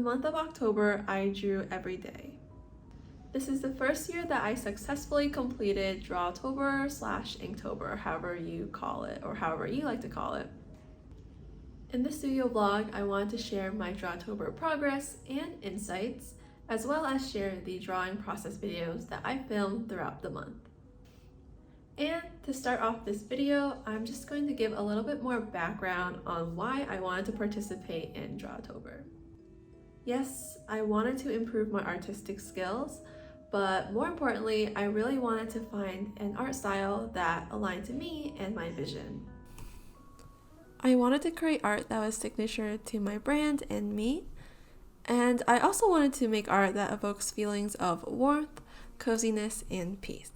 month of October, I drew every day. This is the first year that I successfully completed drawtober / inktober, however you call it, or however you like to call it. In this studio vlog, I wanted to share my drawtober progress and insights, as well as share the drawing process videos that I filmed throughout the month. And to start off this video, I'm just going to give a little bit more background on why I wanted to participate in drawtober. Yes, I wanted to improve my artistic skills, but more importantly, I really wanted to find an art style that aligned to me and my vision. I wanted to create art that was signature to my brand and me, and I also wanted to make art that evokes feelings of warmth, coziness, and peace.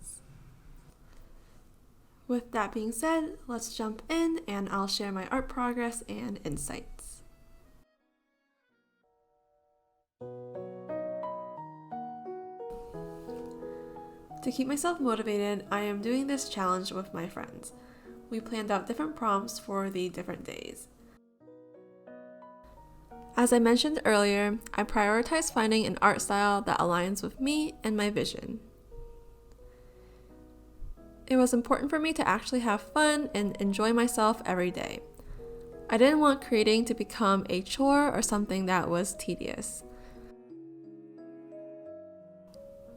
With that being said, let's jump in and I'll share my art progress and insights. To keep myself motivated, I am doing this challenge with my friends. We planned out different prompts for the different days. As I mentioned earlier, I prioritize finding an art style that aligns with me and my vision. It was important for me to actually have fun and enjoy myself every day. I didn't want creating to become a chore or something that was tedious.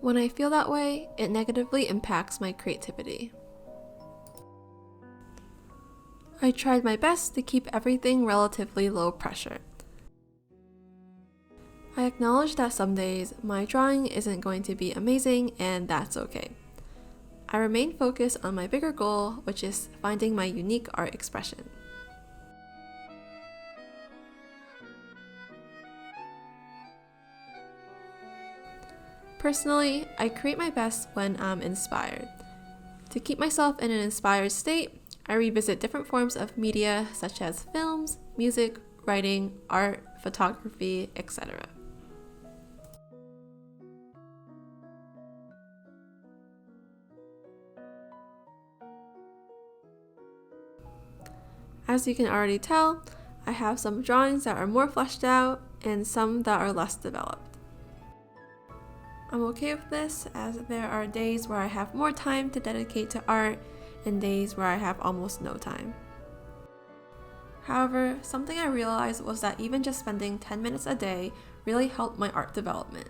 When I feel that way, it negatively impacts my creativity. I tried my best to keep everything relatively low pressure. I acknowledge that some days my drawing isn't going to be amazing, and that's okay. I remain focused on my bigger goal, which is finding my unique art expression. Personally, I create my best when I'm inspired. To keep myself in an inspired state, I revisit different forms of media such as films, music, writing, art, photography, etc. As you can already tell, I have some drawings that are more fleshed out and some that are less developed. I'm okay with this, as there are days where I have more time to dedicate to art and days where I have almost no time. However, something I realized was that even just spending 10 minutes a day really helped my art development.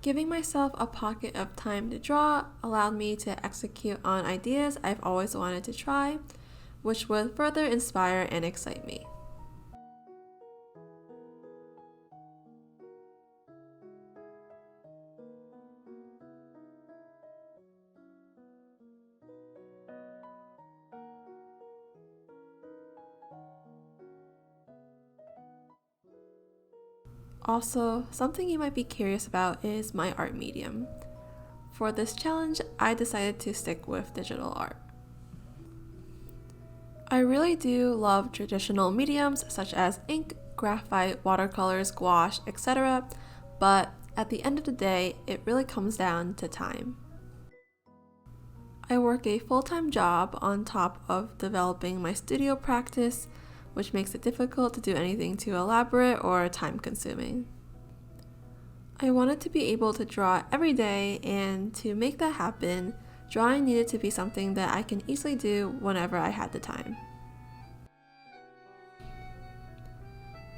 Giving myself a pocket of time to draw allowed me to execute on ideas I've always wanted to try, which would further inspire and excite me. Also, something you might be curious about is my art medium. For this challenge, I decided to stick with digital art. I really do love traditional mediums such as ink, graphite, watercolors, gouache, etc., but at the end of the day, it really comes down to time. I work a full-time job on top of developing my studio practice, which makes it difficult to do anything too elaborate or time-consuming. I wanted to be able to draw every day, and to make that happen, drawing needed to be something that I can easily do whenever I had the time.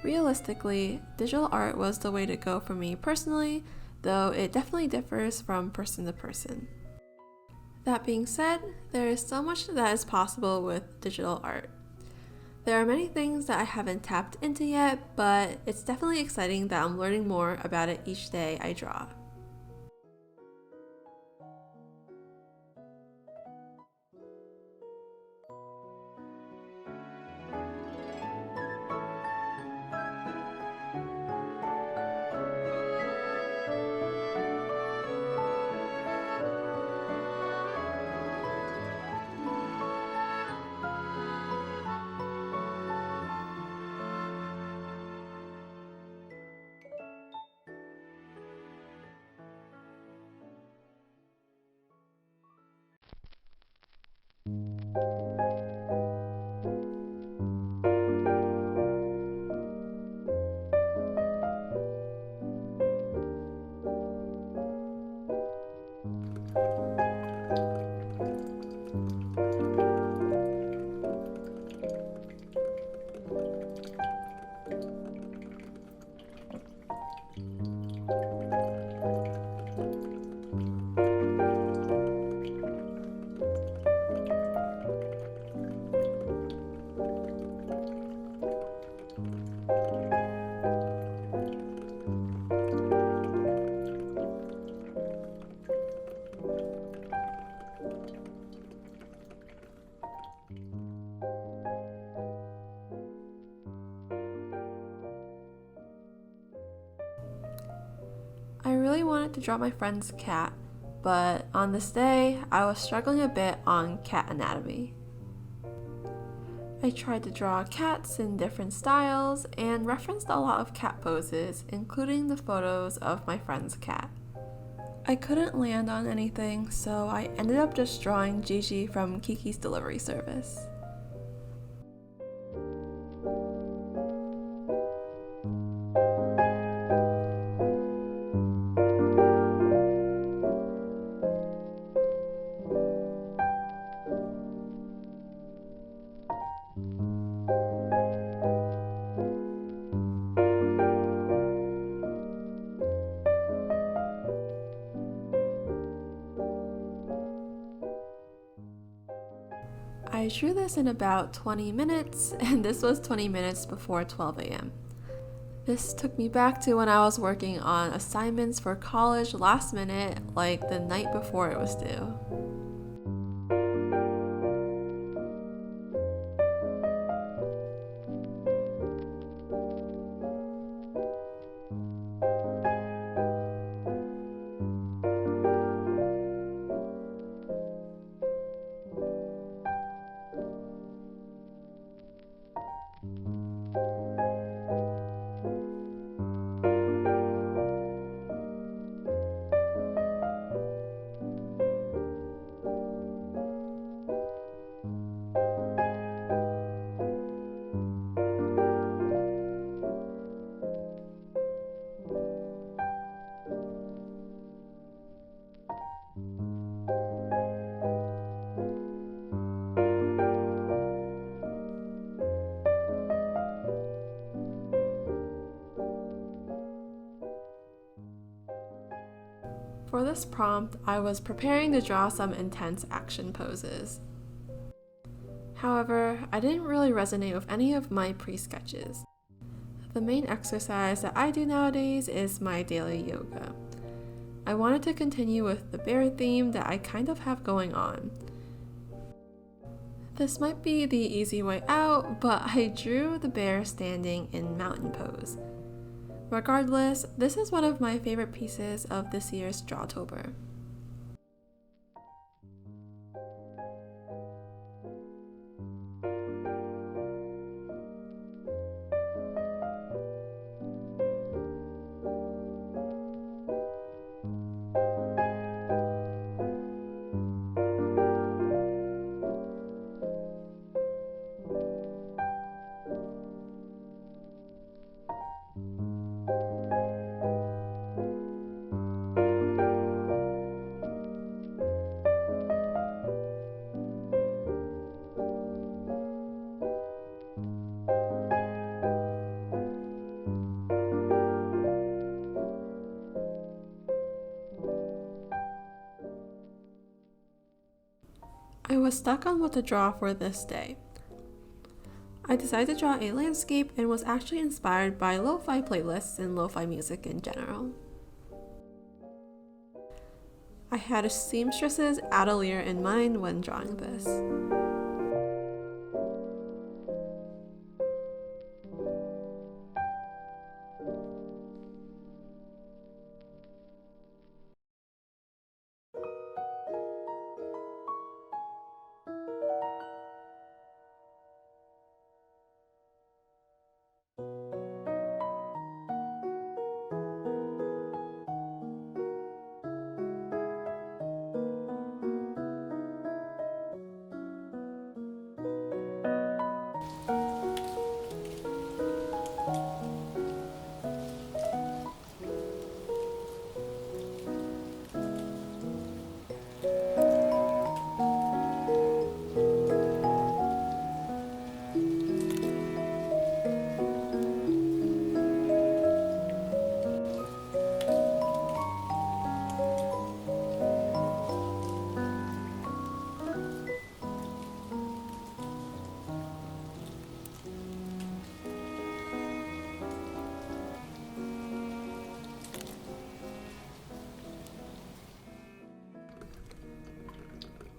Realistically, digital art was the way to go for me personally, though it definitely differs from person to person. That being said, there is so much that is possible with digital art. There are many things that I haven't tapped into yet, but it's definitely exciting that I'm learning more about it each day I draw. wanted to draw my friend's cat, but on this day, I was struggling a bit on cat anatomy. I tried to draw cats in different styles and referenced a lot of cat poses, including the photos of my friend's cat. I couldn't land on anything, so I ended up just drawing Gigi from Kiki's Delivery Service. I drew this in about 20 minutes, and this was 20 minutes before 12 a.m. This took me back to when I was working on assignments for college last minute, like the night before it was due. For this prompt, I was preparing to draw some intense action poses. However, I didn't really resonate with any of my pre-sketches. The main exercise that I do nowadays is my daily yoga. I wanted to continue with the bear theme that I kind of have going on. This might be the easy way out, but I drew the bear standing in mountain pose. Regardless, this is one of my favorite pieces of this year's Drawtober. I was stuck on what to draw for this day. I decided to draw a landscape and was actually inspired by lo-fi playlists and lo-fi music in general. I had a seamstress's atelier in mind when drawing this.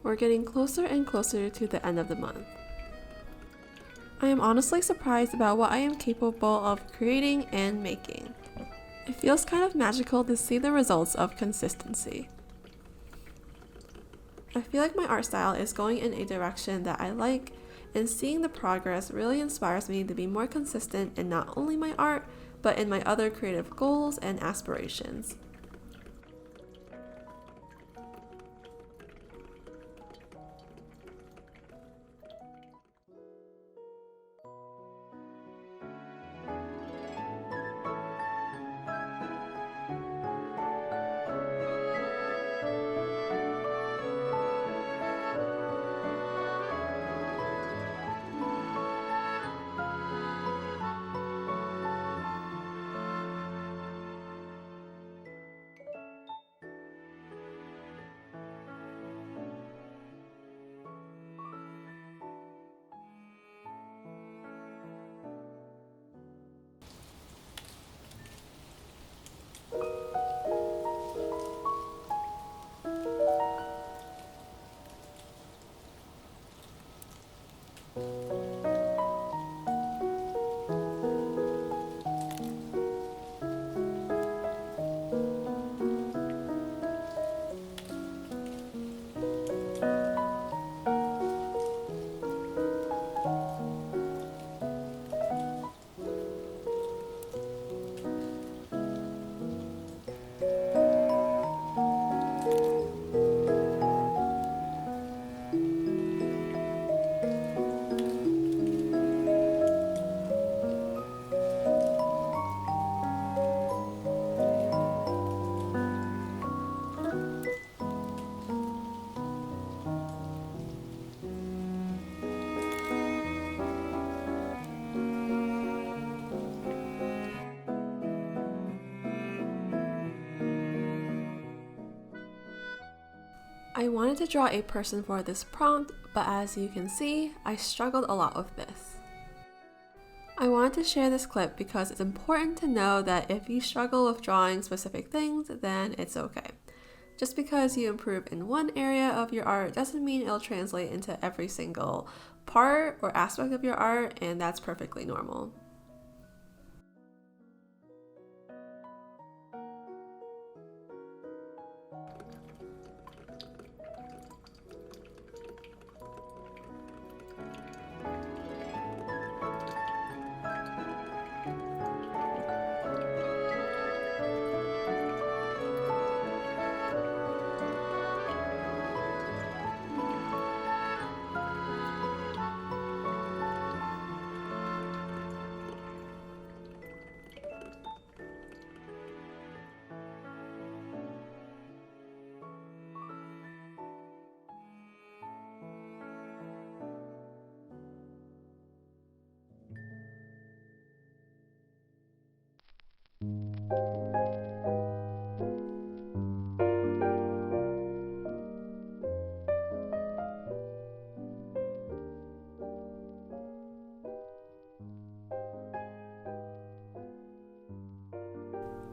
We're getting closer and closer to the end of the month. I am honestly surprised about what I am capable of creating and making. It feels kind of magical to see the results of consistency. I feel like my art style is going in a direction that I like, and seeing the progress really inspires me to be more consistent in not only my art, but in my other creative goals and aspirations. I wanted to draw a person for this prompt, but as you can see, I struggled a lot with this. I wanted to share this clip because it's important to know that if you struggle with drawing specific things, then it's okay. Just because you improve in one area of your art doesn't mean it'll translate into every single part or aspect of your art, and that's perfectly normal.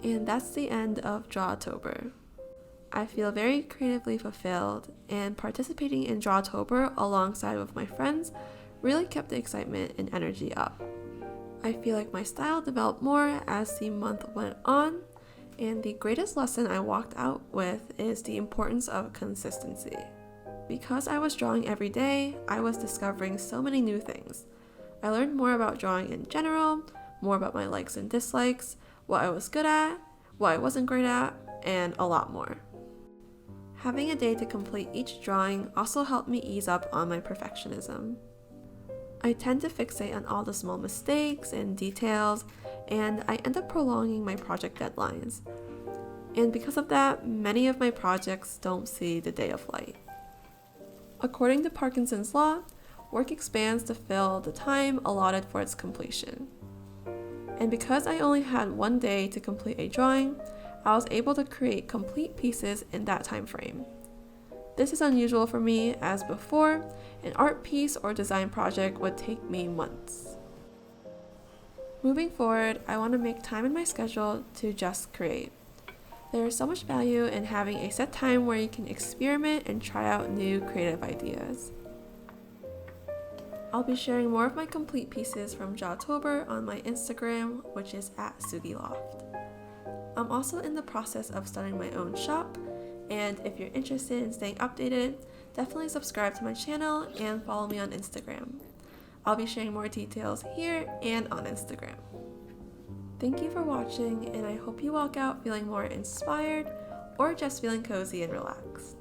And that's the end of drawtober. I feel very creatively fulfilled, and participating in drawtober alongside with my friends really kept the excitement and energy up. I feel like my style developed more as the month went on, and the greatest lesson I walked out with is the importance of consistency. Because I was drawing every day, I was discovering so many new things. I learned more about drawing in general, more about my likes and dislikes, what I was good at, what I wasn't great at, and a lot more. Having a day to complete each drawing also helped me ease up on my perfectionism. I tend to fixate on all the small mistakes and details, and I end up prolonging my project deadlines. And because of that, many of my projects don't see the day of light. According to Parkinson's law, work expands to fill the time allotted for its completion. And because I only had one day to complete a drawing, I was able to create complete pieces in that time frame. This is unusual for me, as before, an art piece or design project would take me months. Moving forward, I want to make time in my schedule to just create. There is so much value in having a set time where you can experiment and try out new creative ideas. I'll be sharing more of my complete pieces from drawtober on my Instagram, which is @sugiloft. I'm also in the process of starting my own shop, and if you're interested in staying updated, definitely subscribe to my channel and follow me on Instagram. I'll be sharing more details here and on Instagram. Thank you for watching, and I hope you walk out feeling more inspired or just feeling cozy and relaxed.